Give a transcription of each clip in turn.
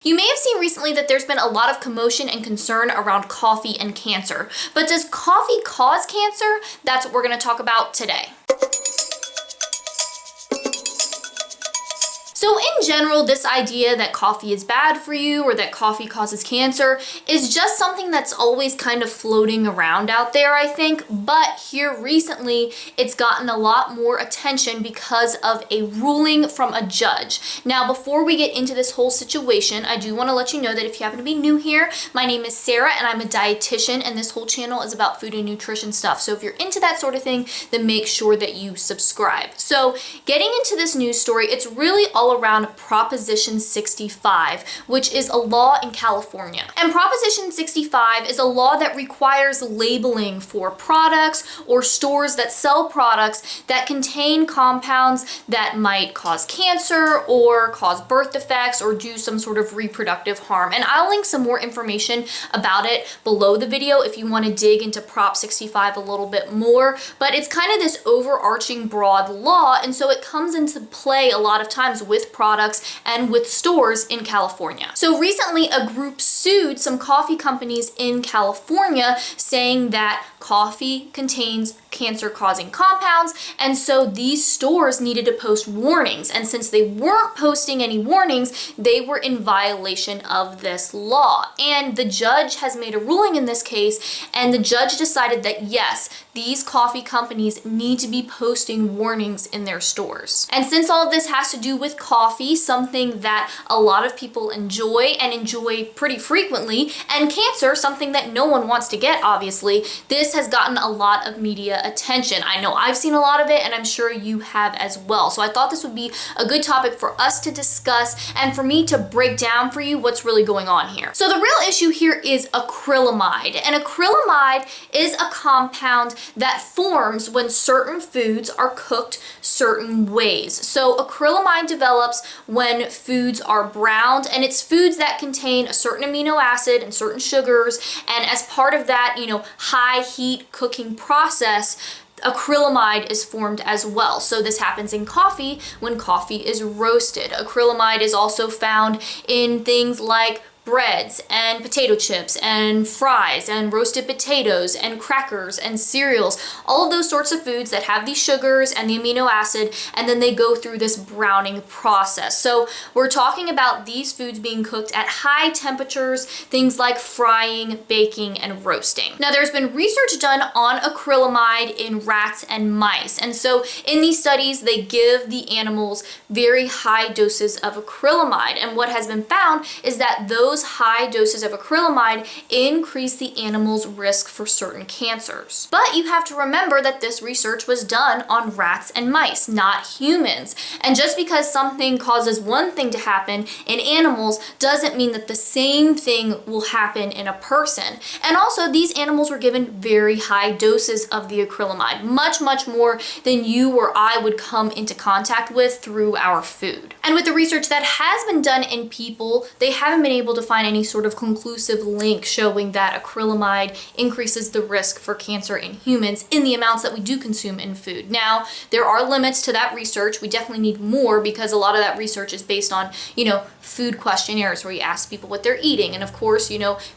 You may have seen recently that there's been a lot of commotion and concern around coffee and cancer. But does coffee cause cancer? That's what we're going to talk about today. So in general, this idea that coffee is bad for you or that coffee causes cancer is just something that's always kind of floating around out there, I think. But here recently, it's gotten a lot more attention because of a ruling from a judge. Now, before we get into this whole situation, I do want to let you know that if you happen to be new here, my name is Sarah and I'm a dietitian, and this whole channel is about food and nutrition stuff. So if you're into that sort of thing, then make sure that you subscribe. So getting into this news story, it's really all around Proposition 65, which is a law in California. And Proposition 65 is a law that requires labeling for products or stores that sell products that contain compounds that might cause cancer or cause birth defects or do some sort of reproductive harm. And I'll link some more information about it below the video if you want to dig into Prop 65 a little bit more. But it's kind of this overarching broad law, and so it comes into play a lot of times with products and with stores in California. So recently a group sued some coffee companies in California saying that coffee contains cancer-causing compounds, and so these stores needed to post warnings, and since they weren't posting any warnings, they were in violation of this law. And the judge has made a ruling in this case, and the judge decided that yes, these coffee companies need to be posting warnings in their stores. And since all of this has to do with coffee, something that a lot of people enjoy and enjoy pretty frequently, and cancer, something that no one wants to get, obviously, this has gotten a lot of media attention. I know I've seen a lot of it, and I'm sure you have as well. So I thought this would be a good topic for us to discuss and for me to break down for you what's really going on here. So the real issue here is acrylamide. And acrylamide is a compound that forms when certain foods are cooked certain ways. So acrylamide develops when foods are browned, and it's foods that contain a certain amino acid and certain sugars, and as part of that, high heat cooking process, acrylamide is formed as well. So this happens in coffee when coffee is roasted. Acrylamide is also found in things like breads and potato chips and fries and roasted potatoes and crackers and cereals, all of those sorts of foods that have these sugars and the amino acid, and then they go through this browning process. So we're talking about these foods being cooked at high temperatures, things like frying, baking, and roasting. Now there's been research done on acrylamide in rats and mice, and so in these studies they give the animals very high doses of acrylamide, and what has been found is that those high doses of acrylamide increase the animal's risk for certain cancers. But you have to remember that this research was done on rats and mice, not humans. And just because something causes one thing to happen in animals doesn't mean that the same thing will happen in a person. And also, these animals were given very high doses of the acrylamide, much, much more than you or I would come into contact with through our food. And with the research that has been done in people, they haven't been able to find any sort of conclusive link showing that acrylamide increases the risk for cancer in humans in the amounts that we do consume in food. Now, there are limits to that research. We definitely need more because a lot of that research is based on, food questionnaires where you ask people what they're eating. And of course,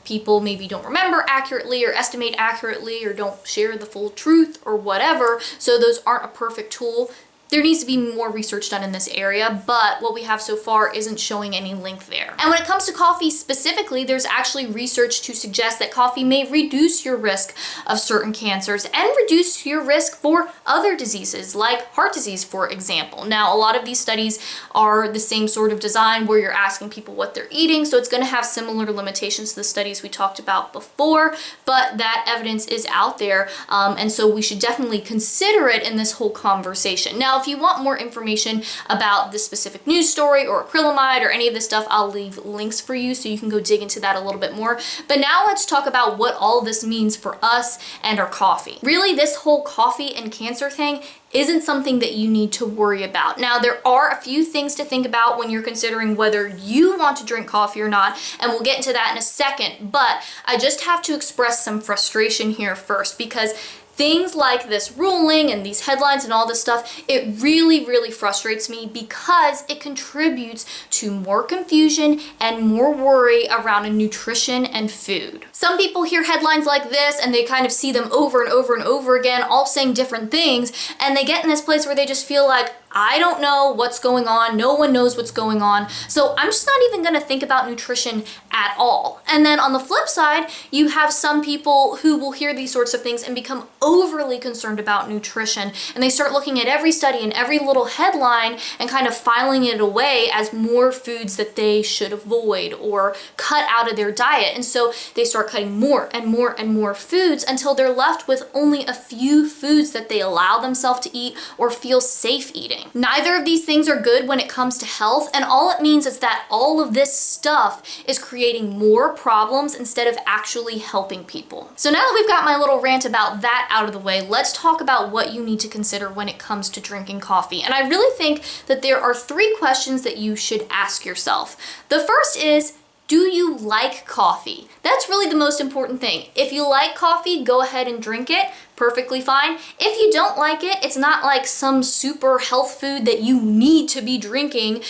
people maybe don't remember accurately or estimate accurately or don't share the full truth or whatever. So those aren't a perfect tool. There needs to be more research done in this area, but what we have so far isn't showing any link there. And when it comes to coffee specifically, there's actually research to suggest that coffee may reduce your risk of certain cancers and reduce your risk for other diseases like heart disease, for example. Now, a lot of these studies are the same sort of design where you're asking people what they're eating, so it's going to have similar limitations to the studies we talked about before, but that evidence is out there, and so we should definitely consider it in this whole conversation. Now, if you want more information about this specific news story or acrylamide or any of this stuff, I'll leave links for you so you can go dig into that a little bit more. But now let's talk about what all of this means for us and our coffee. Really, this whole coffee and cancer thing isn't something that you need to worry about. Now, there are a few things to think about when you're considering whether you want to drink coffee or not, and we'll get into that in a second, but I just have to express some frustration here first because things like this ruling and these headlines and all this stuff, it really, really frustrates me because it contributes to more confusion and more worry around nutrition and food. Some people hear headlines like this and they kind of see them over and over and over again, all saying different things, and they get in this place where they just feel like, I don't know what's going on. No one knows what's going on. So I'm just not even gonna think about nutrition at all. And then on the flip side, you have some people who will hear these sorts of things and become overly concerned about nutrition. And they start looking at every study and every little headline and kind of filing it away as more foods that they should avoid or cut out of their diet. And so they start cutting more and more and more foods until they're left with only a few foods that they allow themselves to eat or feel safe eating. Neither of these things are good when it comes to health, and all it means is that all of this stuff is creating more problems instead of actually helping people. So now that we've got my little rant about that out of the way, let's talk about what you need to consider when it comes to drinking coffee. And I really think that there are 3 questions that you should ask yourself. The first is, do you like coffee? That's really the most important thing. If you like coffee, go ahead and drink it. Perfectly fine. If you don't like it, it's not like some super health food that you need to be drinking.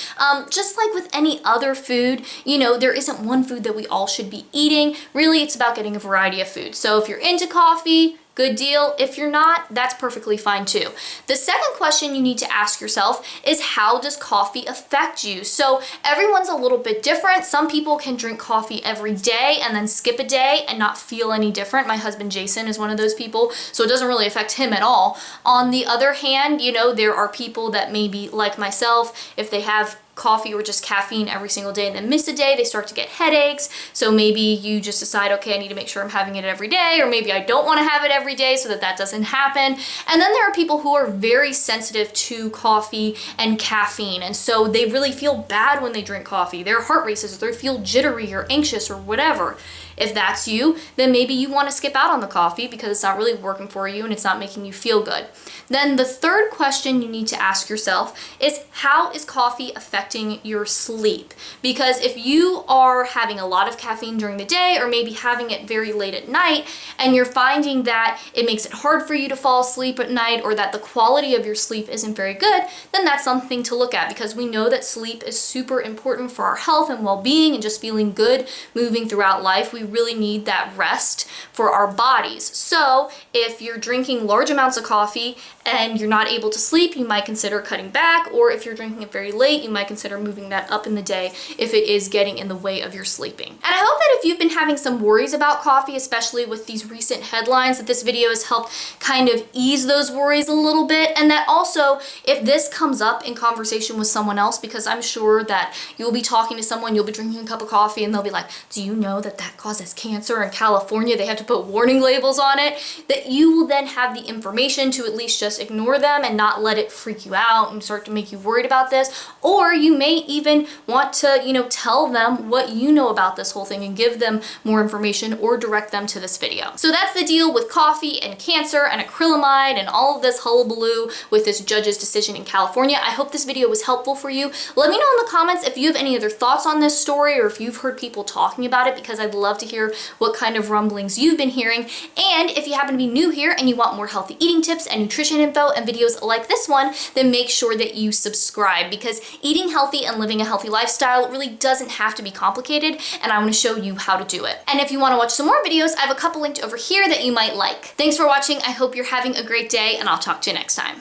Just like with any other food, you know, there isn't one food that we all should be eating. Really, it's about getting a variety of food. So if you're into coffee, good deal. If you're not, that's perfectly fine too. The second question you need to ask yourself is, how does coffee affect you? So everyone's a little bit different. Some people can drink coffee every day and then skip a day and not feel any different. My husband Jason is one of those people, so it doesn't really affect him at all. On the other hand, you know, there are people that maybe like myself, if they have coffee or just caffeine every single day and then miss a day, they start to get headaches. So maybe you just decide, okay, I need to make sure I'm having it every day, or maybe I don't want to have it every day so that that doesn't happen. And then there are people who are very sensitive to coffee and caffeine, and so they really feel bad when they drink coffee. Their heart races, or they feel jittery or anxious or whatever. If that's you, then maybe you want to skip out on the coffee because it's not really working for you and it's not making you feel good. Then the third question you need to ask yourself is, how is coffee affecting your sleep? Because if you are having a lot of caffeine during the day, or maybe having it very late at night, and you're finding that it makes it hard for you to fall asleep at night, or that the quality of your sleep isn't very good, then that's something to look at, because we know that sleep is super important for our health and well-being and just feeling good moving throughout life. We really need that rest for our bodies. So if you're drinking large amounts of coffee and you're not able to sleep, you might consider cutting back, or if you're drinking it very late, you might consider moving that up in the day if it is getting in the way of your sleeping. And I hope that if you've been having some worries about coffee, especially with these recent headlines, that this video has helped kind of ease those worries a little bit, and that also, if this comes up in conversation with someone else, because I'm sure that you'll be talking to someone, you'll be drinking a cup of coffee, and they'll be like, do you know that that causes cancer in California? They have to put warning labels on it. That you will then have the information to at least just ignore them and not let it freak you out and start to make you worried about this. Or you may even want to, you know, tell them what you know about this whole thing and give them more information or direct them to this video. So that's the deal with coffee and cancer and acrylamide and all of this hullabaloo with this judge's decision in California. I hope this video was helpful for you. Let me know in the comments if you have any other thoughts on this story, or if you've heard people talking about it, because I'd love to hear what kind of rumblings you've been hearing. And if you happen to be new here and you want more healthy eating tips and nutrition info and videos like this one, then make sure that you subscribe, because eating healthy and living a healthy lifestyle really doesn't have to be complicated, and I want to show you how to do it. And if you want to watch some more videos, I have a couple linked over here that you might like. Thanks for watching. I hope you're having a great day, and I'll talk to you next time.